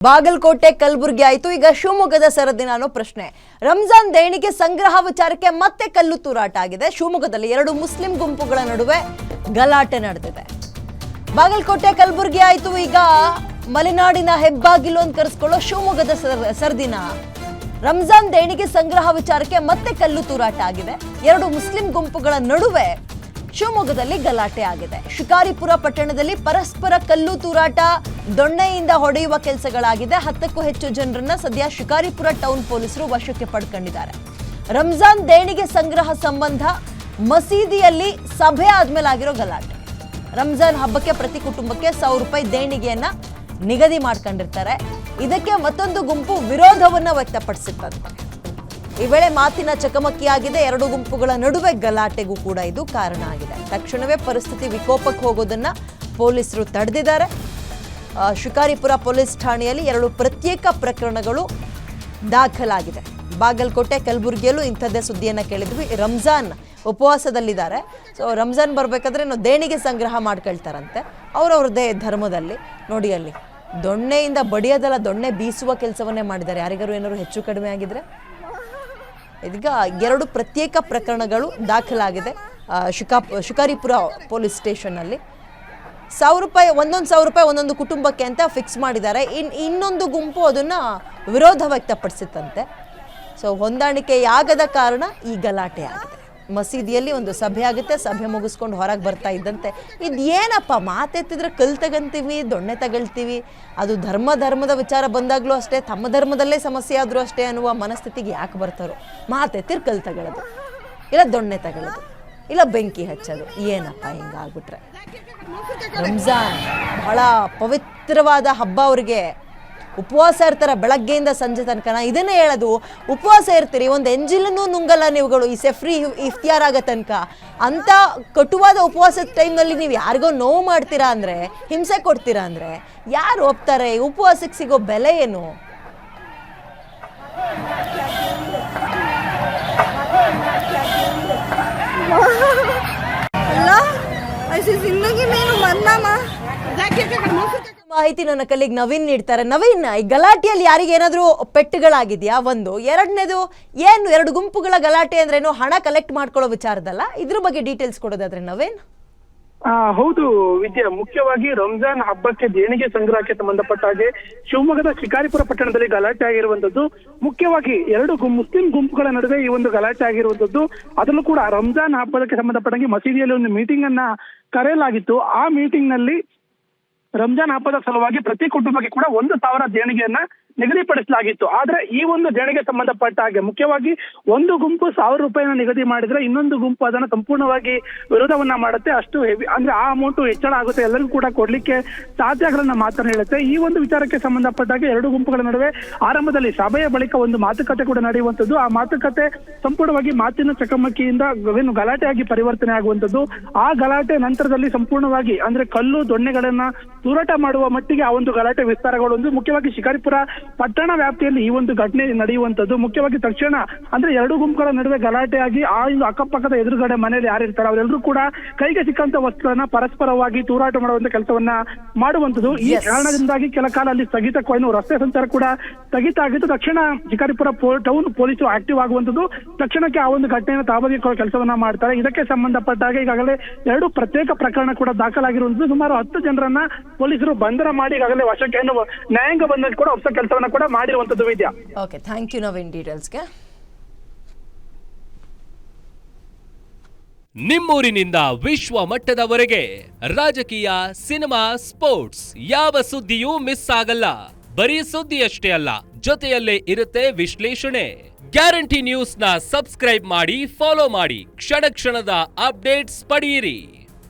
ಬಾಗಲಕೋಟೆ ಕಲಬುರಗಿ ಆಯಿತು. ಈಗ ಶಿವಮೊಗ್ಗದ ಸರದಿನ ಅನ್ನೋ ಪ್ರಶ್ನೆ. ರಂಜಾನ್ ದೇಣಿಗೆ ಸಂಗ್ರಹ ವಿಚಾರಕ್ಕೆ ಮತ್ತೆ ಕಲ್ಲು ತೂರಾಟ ಆಗಿದೆ. ಶಿವಮೊಗ್ಗದಲ್ಲಿ ಎರಡು ಮುಸ್ಲಿಂ ಗುಂಪುಗಳ ನಡುವೆ ಗಲಾಟೆ ನಡೆದಿದೆ. ಬಾಗಲಕೋಟೆ ಕಲಬುರಗಿ ಆಯಿತು. ಈಗ ಮಲೆನಾಡಿನ ಹೆಬ್ಬಾಗಿಲು ಅಂತ ಕರೆಸ್ಕೊಳ್ಳೋ ಶಿವಮೊಗ್ಗದ ಸರದಿನ ರಂಜಾನ್ ದೇಣಿಗೆ ಸಂಗ್ರಹ ವಿಚಾರಕ್ಕೆ ಮತ್ತೆ ಕಲ್ಲು ತೂರಾಟ ಆಗಿದೆ. ಎರಡು ಮುಸ್ಲಿಂ ಗುಂಪುಗಳ ನಡುವೆ ಶಿವಮೊಗ್ಗದಲ್ಲಿ ಗಲಾಟೆ ಆಗಿದೆ. ಶಿಕಾರಿಪುರ ಪಟ್ಟಣದಲ್ಲಿ ಪರಸ್ಪರ ಕಲ್ಲು ತೂರಾಟ, ದೊಣ್ಣೆಯಿಂದ ಹೊಡೆಯುವ ಕೆಲಸಗಳಾಗಿದೆ. 10ಕ್ಕೂ ಹೆಚ್ಚು ಜನರನ್ನ ಸದ್ಯ ಶಿಕಾರಿಪುರ ಟೌನ್ ಪೊಲೀಸರು ವಶಕ್ಕೆ ಪಡ್ಕೊಂಡಿದ್ದಾರೆ. ರಂಜಾನ್ ದೇಣಿಗೆ ಸಂಗ್ರಹ ಸಂಬಂಧ ಮಸೀದಿಯಲ್ಲಿ ಸಭೆ ಆದ್ಮೇಲೆ ಆಗಿರೋ ಗಲಾಟೆ. ರಂಜಾನ್ ಹಬ್ಬಕ್ಕೆ ಪ್ರತಿ ಕುಟುಂಬಕ್ಕೆ 1,000 ರೂಪಾಯಿ ದೇಣಿಗೆಯನ್ನ ನಿಗದಿ ಮಾಡ್ಕೊಂಡಿರ್ತಾರೆ. ಇದಕ್ಕೆ ಮತ್ತೊಂದು ಗುಂಪು ವಿರೋಧವನ್ನ ವ್ಯಕ್ತಪಡಿಸಿತ್ತು. ಈ ವೇಳೆ ಮಾತಿನ ಚಕಮಕಿಯಾಗಿದೆ. ಎರಡು ಗುಂಪುಗಳ ನಡುವೆ ಗಲಾಟೆಗೂ ಕೂಡ ಇದು ಕಾರಣ ಆಗಿದೆ. ತಕ್ಷಣವೇ ಪರಿಸ್ಥಿತಿ ವಿಕೋಪಕ್ಕೆ ಹೋಗೋದನ್ನ ಪೊಲೀಸರು ತಡೆದಿದ್ದಾರೆ. ಶಿಕಾರಿಪುರ ಪೊಲೀಸ್ ಠಾಣೆಯಲ್ಲಿ 2 ಪ್ರತ್ಯೇಕ ಪ್ರಕರಣಗಳು ದಾಖಲಾಗಿದೆ. ಬಾಗಲಕೋಟೆ ಕಲಬುರಗಿಯಲ್ಲೂ ಇಂಥದ್ದೇ ಸುದ್ದಿಯನ್ನು ಕೇಳಿದ್ವಿ. ರಂಜಾನ್ ಉಪವಾಸದಲ್ಲಿದ್ದಾರೆ. ಸೊ ರಂಜಾನ್ ಬರಬೇಕಾದ್ರೆ ದೇಣಿಗೆ ಸಂಗ್ರಹ ಮಾಡ್ಕೊಳ್ತಾರಂತೆ ಅವ್ರವ್ರದ್ದೇ ಧರ್ಮದಲ್ಲಿ. ನೋಡಿ ಅಲ್ಲಿ ದೊಣ್ಣೆಯಿಂದ ಬಡಿಯೋದಲ್ಲ, ದೊಣ್ಣೆ ಬೀಸುವ ಕೆಲಸವನ್ನೇ ಮಾಡಿದ್ದಾರೆ. ಯಾರಿಗಾರು ಏನಾದ್ರು ಹೆಚ್ಚು ಕಡಿಮೆ ಆಗಿದ್ರೆ ಇದೀಗ 2 ಪ್ರತ್ಯೇಕ ಪ್ರಕರಣಗಳು ದಾಖಲಾಗಿದೆ ಶಿಕಾರಿಪುರ ಪೊಲೀಸ್ ಸ್ಟೇಷನ್ನಲ್ಲಿ. 1,000 ರೂಪಾಯಿ, ಒಂದೊಂದು 1,000 ರೂಪಾಯಿ ಒಂದೊಂದು ಕುಟುಂಬಕ್ಕೆ ಅಂತ ಫಿಕ್ಸ್ ಮಾಡಿದ್ದಾರೆ. ಇನ್ನೊಂದು ಗುಂಪು ಅದನ್ನ ವಿರೋಧ ವ್ಯಕ್ತಪಡಿಸಿತ್ತಂತೆ. ಸೊ ಹೊಂದಾಣಿಕೆಯಾಗದ ಕಾರಣ ಈ ಗಲಾಟೆ ಆಗಿದೆ. ಮಸೀದಿಯಲ್ಲಿ ಒಂದು ಸಭೆ ಆಗುತ್ತೆ. ಸಭೆ ಮುಗಿಸ್ಕೊಂಡು ಹೊರಗೆ ಬರ್ತಾ ಇದ್ದಂತೆ ಇದೇನಪ್ಪ ಮಾತೆತ್ತಿದ್ರೆ ಕಲ್ ತಗಂತೀವಿ, ದೊಣ್ಣೆ ತಗೊಳ್ತೀವಿ, ಅದು ಧರ್ಮದ ವಿಚಾರ ಬಂದಾಗಲೂ ಅಷ್ಟೇ, ತಮ್ಮ ಧರ್ಮದಲ್ಲೇ ಸಮಸ್ಯೆ ಆದರೂ ಅಷ್ಟೇ ಅನ್ನುವ ಮನಸ್ಥಿತಿಗೆ ಯಾಕೆ ಬರ್ತಾರೋ. ಮಾತೆತ್ತಿರ್ ಕಲ್ ತಗೊಳ್ಳೋದು, ಇಲ್ಲ ದೊಣ್ಣೆ ತಗೊಳ್ಳೋದು, ಇಲ್ಲ ಬೆಂಕಿ ಹಚ್ಚೋದು, ಏನಪ್ಪ ಹಿಂಗಾಗ್ಬಿಟ್ರೆ. ರಂಜಾನ್ ಬಹಳ ಪವಿತ್ರವಾದ ಹಬ್ಬ. ಅವ್ರಿಗೆ ಉಪವಾಸ ಇರ್ತಾರೆ ಬೆಳಗ್ಗೆಯಿಂದ ಸಂಜೆ ತನಕ. ಇದನ್ನೇ ಹೇಳೋದು, ಉಪವಾಸ ಇರ್ತೀರಿ, ಒಂದು ಎಂಜಿಲನ್ನು ನುಂಗಲ್ಲ ನೀವುಗಳು ಈ ಸೆಫ್ರಿ ಇಫ್ತಿಯಾರ್ ಆಗೋ ತನಕ. ಅಂತ ಕಟುವಾದ ಉಪವಾಸದ ಟೈಮ್ನಲ್ಲಿ ನೀವು ಯಾರಿಗೋ ನೋವು ಮಾಡ್ತೀರಾ ಅಂದರೆ, ಹಿಂಸೆ ಕೊಡ್ತೀರಾ ಅಂದರೆ ಯಾರು ಒಪ್ತಾರೆ? ಉಪವಾಸಕ್ಕೆ ಸಿಗೋ ಬೆಲೆ ಏನು? ಮಾಹಿತಿ ನನ್ನ ಕಲ್ಲಿಗೆ ನವೀನ್ ನೀಡ್ತಾರೆ. ನವೀನ್, ಈ ಗಲಾಟೆಯಲ್ಲಿ ಯಾರಿಗೆ ಏನಾದರೂ ಪೆಟ್ಟುಗಳಾಗಿದೆಯಾ? ಒಂದು. ಎರಡನೇದು ಏನು, 2 ಗುಂಪುಗಳ ಗಲಾಟೆ ಅಂದ್ರೇನು? ಹಣ ಕಲೆಕ್ಟ್ ಮಾಡ್ಕೊಳ್ಳೋ ವಿಚಾರದಲ್ಲ, ಇದ್ರ ಬಗ್ಗೆ ಡೀಟೇಲ್ಸ್ ಕೊಡೋದಾದ್ರೆ ನವೀನ್. ಹೌದು ವಿದ್ಯಾ, ಮುಖ್ಯವಾಗಿ ರಂಜಾನ್ ಹಬ್ಬಕ್ಕೆ ದೇಣಿಗೆ ಸಂಗ್ರಹಕ್ಕೆ ಸಂಬಂಧಪಟ್ಟ ಹಾಗೆ ಶಿವಮೊಗ್ಗದ ಶಿಕಾರಿಪುರ ಪಟ್ಟಣದಲ್ಲಿ ಗಲಾಟೆ ಆಗಿರುವಂತದ್ದು. ಮುಖ್ಯವಾಗಿ 2 ಮುಸ್ಲಿಂ ಗುಂಪುಗಳ ನಡುವೆ ಈ ಒಂದು ಗಲಾಟೆ ಆಗಿರುವಂತದ್ದು. ಅದರಲ್ಲೂ ಕೂಡ ರಂಜಾನ್ ಹಬ್ಬಕ್ಕೆ ಸಂಬಂಧಪಟ್ಟಂಗೆ ಮಸೀದಿಯಲ್ಲಿ ಒಂದು ಮೀಟಿಂಗ್ ಅನ್ನ ಕರೆಯಲಾಗಿತ್ತು. ಆ ಮೀಟಿಂಗ್ ನಲ್ಲಿ ರಂಜಾನ್ ಹಬ್ಬದ ಸಲುವಾಗಿ ಪ್ರತಿ ಕುಟುಂಬಕ್ಕೆ ಕೂಡ 1,000 ದೇಣಿಗೆಯನ್ನ ನಿಗದಿಪಡಿಸಲಾಗಿತ್ತು. ಆದ್ರೆ ಈ ಒಂದು ದೇಣಿಗೆ ಸಂಬಂಧಪಟ್ಟ ಹಾಗೆ ಮುಖ್ಯವಾಗಿ ಒಂದು ಗುಂಪು 1,000 ರೂಪಾಯಿನ ನಿಗದಿ ಮಾಡಿದ್ರೆ ಇನ್ನೊಂದು ಗುಂಪು ಅದನ್ನ ಸಂಪೂರ್ಣವಾಗಿ ವಿರೋಧವನ್ನ ಮಾಡುತ್ತೆ. ಅಷ್ಟು ಹೆವಿ ಅಂದ್ರೆ ಆ ಅಮೌಂಟ್ ಹೆಚ್ಚಳ ಆಗುತ್ತೆ, ಎಲ್ಲರಿಗೂ ಕೂಡ ಕೊಡ್ಲಿಕ್ಕೆ ಸಾಧ್ಯ ಆಗಲ್ಲ ಮಾತನ್ನ ಹೇಳುತ್ತೆ. ಈ ಒಂದು ವಿಚಾರಕ್ಕೆ ಸಂಬಂಧಪಟ್ಟಾಗೆ 2 ಗುಂಪುಗಳ ನಡುವೆ ಆರಂಭದಲ್ಲಿ ಸಭೆಯ ಬಳಿಕ ಒಂದು ಮಾತುಕತೆ ಕೂಡ ನಡೆಯುವಂತದ್ದು. ಆ ಮಾತುಕತೆ ಸಂಪೂರ್ಣವಾಗಿ ಮಾತಿನ ಚಕಮಕಿಯಿಂದ ಏನು ಗಲಾಟೆಯಾಗಿ ಪರಿವರ್ತನೆ ಆಗುವಂತದ್ದು. ಆ ಗಲಾಟೆ ನಂತರದಲ್ಲಿ ಸಂಪೂರ್ಣವಾಗಿ ಅಂದ್ರೆ ಕಲ್ಲು ದೊಣ್ಣೆಗಳನ್ನ ತೂರಾಟ ಮಾಡುವ ಮಟ್ಟಿಗೆ ಆ ಒಂದು ಗಲಾಟೆ ವಿಸ್ತಾರಗೊಳ್ಳುವುದು. ಮುಖ್ಯವಾಗಿ ಶಿಕಾರಿಪುರ ಪಟ್ಟಣ ವ್ಯಾಪ್ತಿಯಲ್ಲಿ ಈ ಒಂದು ಘಟನೆ ನಡೆಯುವಂತದ್ದು. ಮುಖ್ಯವಾಗಿ ತಕ್ಷಣ ಅಂದ್ರೆ 2 ಗುಂಪುಗಳ ನಡುವೆ ಗಲಾಟೆಯಾಗಿ ಆ ಒಂದು ಅಕ್ಕಪಕ್ಕದ ಎದುರುಗಡೆ ಮನೆಯಲ್ಲಿ ಯಾರಿರ್ತಾರೆ ಅವರೆಲ್ಲರೂ ಕೂಡ ಕೈಗೆ ಸಿಕ್ಕಂತ ವಸ್ತುಗಳನ್ನ ಪರಸ್ಪರವಾಗಿ ತೂರಾಟ ಮಾಡುವಂತ ಕೆಲಸವನ್ನ ಮಾಡುವಂತದ್ದು. ಈ ಕಾರಣದಿಂದಾಗಿ ಕೆಲ ಕಾಲ ಅಲ್ಲಿ ಸ್ಥಗಿತಕ್ಕೂ ರಸ್ತೆ ಸಂಚಾರ ಕೂಡ ಸ್ಥಗಿತ ಆಗಿತ್ತು. ತಕ್ಷಣ ಶಿಕಾರಿಪುರ ಟೌನ್ ಪೊಲೀಸರು ಆಕ್ಟಿವ್ ಆಗುವಂತದ್ದು. ತಕ್ಷಣಕ್ಕೆ ಆ ಒಂದು ಘಟನೆಯನ್ನು ತಾಬದಿಕೊಳ್ಳೋ ಕೆಲಸವನ್ನ ಮಾಡ್ತಾರೆ. ಇದಕ್ಕೆ ಸಂಬಂಧಪಟ್ಟಾಗ ಈಗಾಗಲೇ 2 ಪ್ರತ್ಯೇಕ ಪ್ರಕರಣ ಕೂಡ ದಾಖಲಾಗಿರುವಂತದ್ದು. ಸುಮಾರು 10 ಜನರನ್ನ ಪೊಲೀಸರು ಬಂಧನ ಮಾಡಿ ಈಗಾಗಲೇ ವಶಕ್ಕೆ ನ್ಯಾಯಾಂಗ ಬಂಧನ ಕೂಡ ಹೊಸ ಕೆಲಸವನ್ನ ಕೂಡ ಮಾಡಿರುವಂತದ್ದು Vidya. Okay, thank you Naveen ಡೀಟೇಲ್ಸ್ಗೆ. ನಿಮ್ಮೂರಿನಿಂದ ವಿಶ್ವ ಮಟ್ಟದವರೆಗೆ ರಾಜಕೀಯ, ಸಿನಿಮಾ, ಸ್ಪೋರ್ಟ್ಸ್ ಯಾವ ಸುದ್ದಿಯೂ ಮಿಸ್ ಆಗಲ್ಲ. ಬರೀ ಸುದ್ದಿಯಷ್ಟೇ ಅಲ್ಲ, ಜೊತೆಯಲ್ಲೇ ಇರುತ್ತೆ ವಿಶ್ಲೇಷಣೆ. ಗ್ಯಾರಂಟಿ ನ್ಯೂಸ್ನ ಸಬ್ಸ್ಕ್ರೈಬ್ ಮಾಡಿ, ಫಾಲೋ ಮಾಡಿ, ಕ್ಷಣ ಕ್ಷಣದ ಅಪ್ಡೇಟ್ಸ್ ಪಡೆಯಿರಿ.